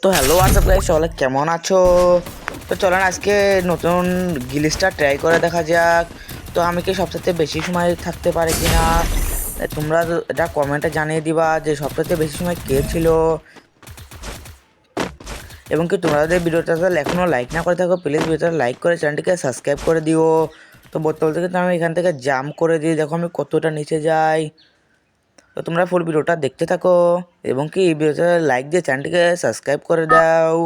তো hello WhatsApp guys, সবাই কেমন আছো? তো চলেন আজকে নতুন গিলিসটা ট্রাই করে দেখা যাক। তো আমি কি সবথেকে বেশি সময় থাকতে পারি কিনা তোমরা এটা কমেন্টে জানিয়ে দিবা যে সবথেকে বেশি সময় কে ছিল। এবং কি তোমরা যদি ভিডিওটা এখনও লাইক না করে থাকো, প্লিজ ভিডিওটা লাইক করে চ্যানেলটিকে সাবস্ক্রাইব করে দিও। তো বলতে বলতে কিন্তু আমি এখান থেকে জাম্প করে দিই, দেখো আমি কতটা নিচে যাই। তো তোমরা ফুল ভিডিওটা দেখতে থাকো এবং কি ভিডিওটা লাইক দিয়ে চ্যানেলটিকে সাবস্ক্রাইব করে দাও।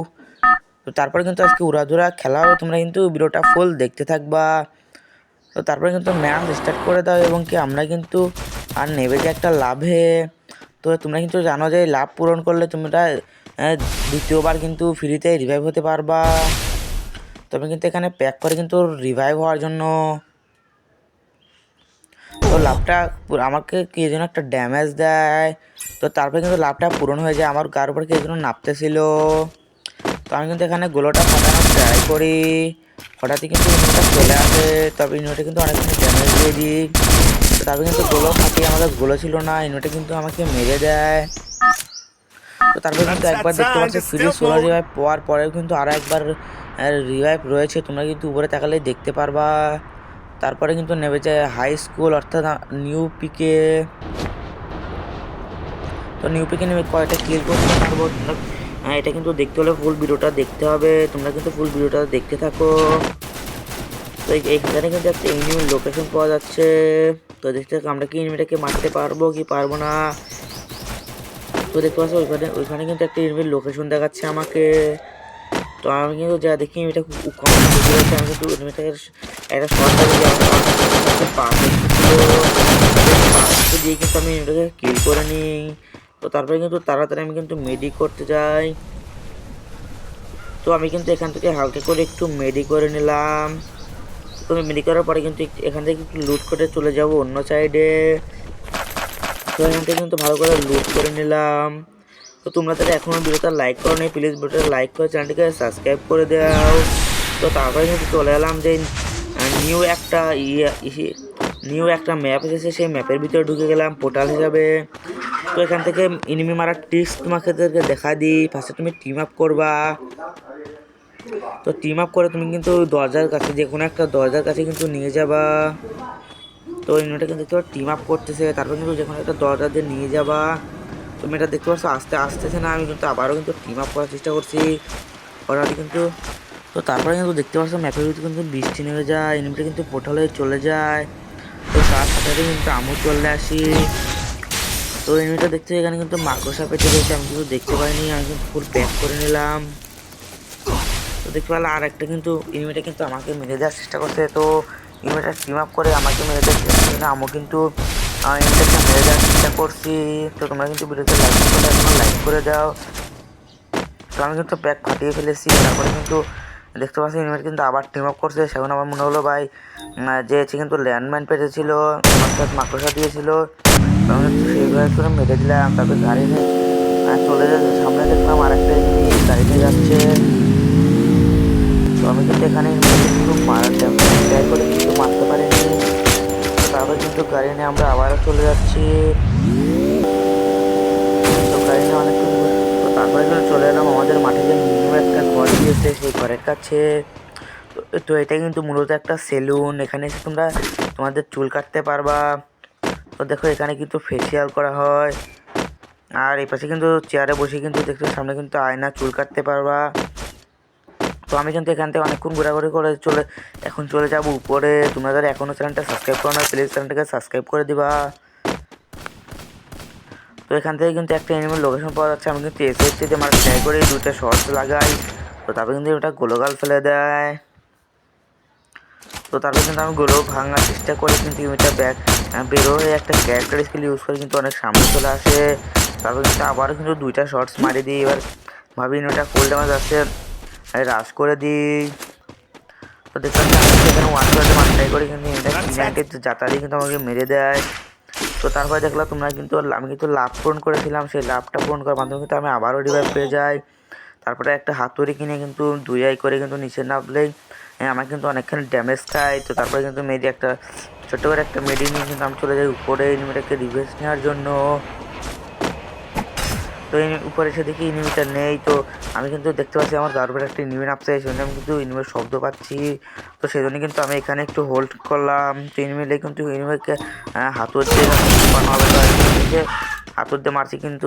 তো তারপরে কিন্তু আজকে উড়াধুরা খেলা হবে, তোমরা কিন্তু ভিডিওটা ফুল দেখতে থাকবা। তো তারপরে কিন্তু ম্যাচ স্টার্ট করে দাও এবং কি আমরা কিন্তু আর নেবে যে একটা লাভে। তো তোমরা কিন্তু জানো যে লাভ পূরণ করলে তোমরা দ্বিতীয়বার কিন্তু ফ্রিতে রিভাইভ হতে পারবা। তবে কিন্তু এখানে প্যাক করে কিন্তু রিভাইভ হওয়ার জন্য। তো লাভটা আমাকে কে যেন একটা ড্যামেজ দেয়, তো তারপরে কিন্তু লাভটা পূরণ হয়ে যায়। আমার গার উপর কে যেন নাপতেছিল, তো আমি কিন্তু এখানে গোলোটা ফাটানোর ট্রাই করি। হঠাৎই কিন্তু ইনোটা চলে আসে, তবে ইনোটা কিন্তু অনেকখানি ড্যামেজ দিয়ে দিই। তো তারপরে কিন্তু গোলো ফাটিয়ে আমাদের গোলো ছিল না, ইনোটা কিন্তু আমাকে মেরে দেয়। তো তারপরে কিন্তু একবার দেখতে পাচ্ছি ফ্রি সোলার রিভাইভ পাওয়ার পরেও কিন্তু আরও একবার রিভাইভ রয়েছে, তোমরা কিন্তু উপরে তাকালে দেখতে পারবা। তারপরে কিন্তু নেমে যায় হাই স্কুল অর্থাৎ নিউ পিকে। তো নিউ পিকে নেমে কয়েকটা কিল করতে পারবো। এটা কিন্তু দেখতে হলে ফুল ভিডিওটা দেখতে হবে, তোমরা কিন্তু ফুল ভিডিওটা দেখতে থাকো। তো এইখানে কিন্তু একটা এনিমির লোকেশন পাওয়া যাচ্ছে, তো দেখতে থাকো আমরা কি এনিমিটাকে মারতে পারবো কি পারবো না। তো দেখতে পাচ্ছ ওইখানে কিন্তু একটা এনিমির লোকেশন দেখাচ্ছে আমাকে। তো আমি কিন্তু যা দেখি এটা কম আছে, আমি কিন্তু এনিমিটাকে একটা শর্ট দিয়ে কিন্তু আমি এনিমিটাকে কিল করে নিই। তো তারপরে কিন্তু তাড়াতাড়ি আমি কিন্তু মেডি করতে যাই। তো আমি কিন্তু এখান থেকে হালকা করে একটু মেডি করে নিলাম। তো মেডি করার পরে কিন্তু এখান থেকে একটু লুট করে চলে যাব অন্য সাইডে। তো এখান থেকে কিন্তু ভালো করে লুট করে নিলাম। তো তোমরা তাহলে এখনও ভিডিওটা লাইক করো নি, প্লিজ ভিডিওটা লাইক করে চ্যানেলটিকে সাবস্ক্রাইব করে দাও। তো তারপরে কিন্তু চলে এলাম যে নিউ একটা ম্যাপ এসেছে, সেই ম্যাপের ভিতরে ঢুকে গেলাম পোর্টাল হিসাবে। তো এখান থেকে এনিমি মারার ট্রিক্স তোমাকে দেখা দিই। ফার্স্টে তুমি টিম আপ করবা। তো টিম আপ করে তুমি কিন্তু দরজার কাছে, যে কোনো একটা দরজার কাছে কিন্তু নিয়ে যাবা। তো এনিমিটা কিন্তু দেখতে টিম আপ করতেছে, তারপর কিন্তু যে কোনো একটা দরজা দিয়ে নিয়ে যাবা। তুমি এটা দেখতে পাচ্ছ আস্তে আসতেছে না, আমি কিন্তু আবারও কিন্তু টিম আপ করার চেষ্টা করছি অলরেডি কিন্তু। তো তারপরে কিন্তু দেখতে পাচ্ছ ম্যাপের ভিতরে কিন্তু বৃষ্টি নেমে যায়, এনিমিটা কিন্তু পোর্টালে চলে যায়। তো তার সাথে সাথে কিন্তু আমু চলে আসি। তো এনিমিটা দেখতে এখানে কিন্তু মাকড়সা পেতে রয়েছে, আমি কিন্তু দেখতে পাইনি, আমি কিন্তু ফুল প্যাক করে নিলাম। তো দেখতে পেলাম আর একটা কিন্তু এনিমিটা কিন্তু আমাকে মেরে দেওয়ার চেষ্টা করছে। তো এনিমিটা টিম আপ করে আমাকে মেরে দেওয়ার চেষ্টা করছে না, আমি কিন্তু এনিমিটাকে মেরে দেওয়ার চেষ্টা করছি। তো তোমরা কিন্তু ভিডিওতে লাইক করে এখনো লাইক করে দাও। তো আমি কিন্তু প্যাক ফাটিয়ে ফেলেছি। তারপরে কিন্তু দেখতে পাচ্ছি এনিমিটা কিন্তু আবার টিম আপ করছে। সেখানে আমার মনে হলো ভাই যে কিন্তু ল্যান্ডমাইন পেটেছিল অর্থাৎ মাকড়সা দিয়েছিল, আমি কিন্তু সেইভাবে করে মেরে দিলাম। তারপরে গাড়ি নিয়ে চলে যাচ্ছে, সামনে দেখলাম আর একটা এনিমি গাড়ি নিয়ে যাচ্ছে। তো আমি কিন্তু এখানে কিন্তু মারার ট্রাই করে কিন্তু মারতে পারিনি। তারপর কিন্তু গাড়ি নিয়ে আমরা আবারও চলে যাচ্ছি। তো গাড়ি নিয়ে অনেক, তো তারপরে কিন্তু চলে এলাম আমাদের মাঠে যে মিনিমাম একটা ঘর দিয়েছে সেই ঘরের কাছে। তো এটা কিন্তু মূলত একটা সেলুন, এখানে এসে তোমরা তোমাদের চুল কাটতে পারবা। তো দেখো এখানে কিন্তু ফেসিয়াল করা হয়, আর এই পাশে কিন্তু চেয়ারে বসে কিন্তু দেখতে সামনে কিন্তু আয়না, চুল কাটতে পারবা। তো আমি কিন্তু এখান থেকে অনেকক্ষণ ঘোরাঘুরি করে এখন চলে যাব উপরে। তোমরা যারা এখনও চ্যানেলটা সাবস্ক্রাইব করো না, প্লিজ চ্যানেলটাকে সাবস্ক্রাইব করে দিবা। তো এখান থেকে কিন্তু একটা এনিমেল লোকেশন পাওয়া যাচ্ছে, আমি কিন্তু এসএসটিতে মারা ট্রাই করে দুইটা শর্টস লাগাই। তো তারপরে কিন্তু ওটা গোলগাল ফেলে দেয়। তো তারপরে কিন্তু আমি গোলো ভাঙার চেষ্টা করি, কিন্তু এটা বেরো হয়ে একটা ক্যারেক্টার স্কিল ইউজ করে কিন্তু অনেক সামনে চলে আসে। তারপর কিন্তু আবারও কিন্তু দুইটা শর্টস মারি দিই। এবার ভাবি ওটা কোল্ড ড্যামেজ আছে, রাশ করে দিই। তো দেখতে পাচ্ছি আমি এখানে ওয়ান শটে মারটাই করি, কিন্তু এটা কি যাতারি কিন্তু আমাকে মেরে দেয়। তো তারপরে দেখলাম তোমরা কিন্তু আমি কিন্তু লাভ পূরণ করেছিলাম, সেই লাভটা পূরণ করার মাধ্যমে কিন্তু আমি আবারও রিভাইভ পেয়ে যাই। তারপরে একটা হাতুড়ি কিনে কিন্তু দুই আই করে কিন্তু নিচে নামলেই আমার কিন্তু অনেকখানি ড্যামেজ খায়। তো তারপরে কিন্তু মেডি একটা ছোট্ট করে একটা মেডি নিয়ে কিন্তু আমি চলে যাই উপরে এনিমিটাকে রিভেঞ্জ নেওয়ার জন্য। তো উপরে এসে দেখি ইনিমিটা নেই। তো আমি কিন্তু দেখতে পাচ্ছি আমার গার্বের একটা ইনিমি নামছে, সেই জন্য আমি কিন্তু ইনিমির শব্দ পাচ্ছি। তো সেই জন্য কিন্তু আমি এখানে একটু হোল্ড করলাম। তো ইনিমিলে কিন্তু ইনিমিকে হাতুড় দিয়ে বানানো হবে, হাতুড় দিয়ে মারছি কিন্তু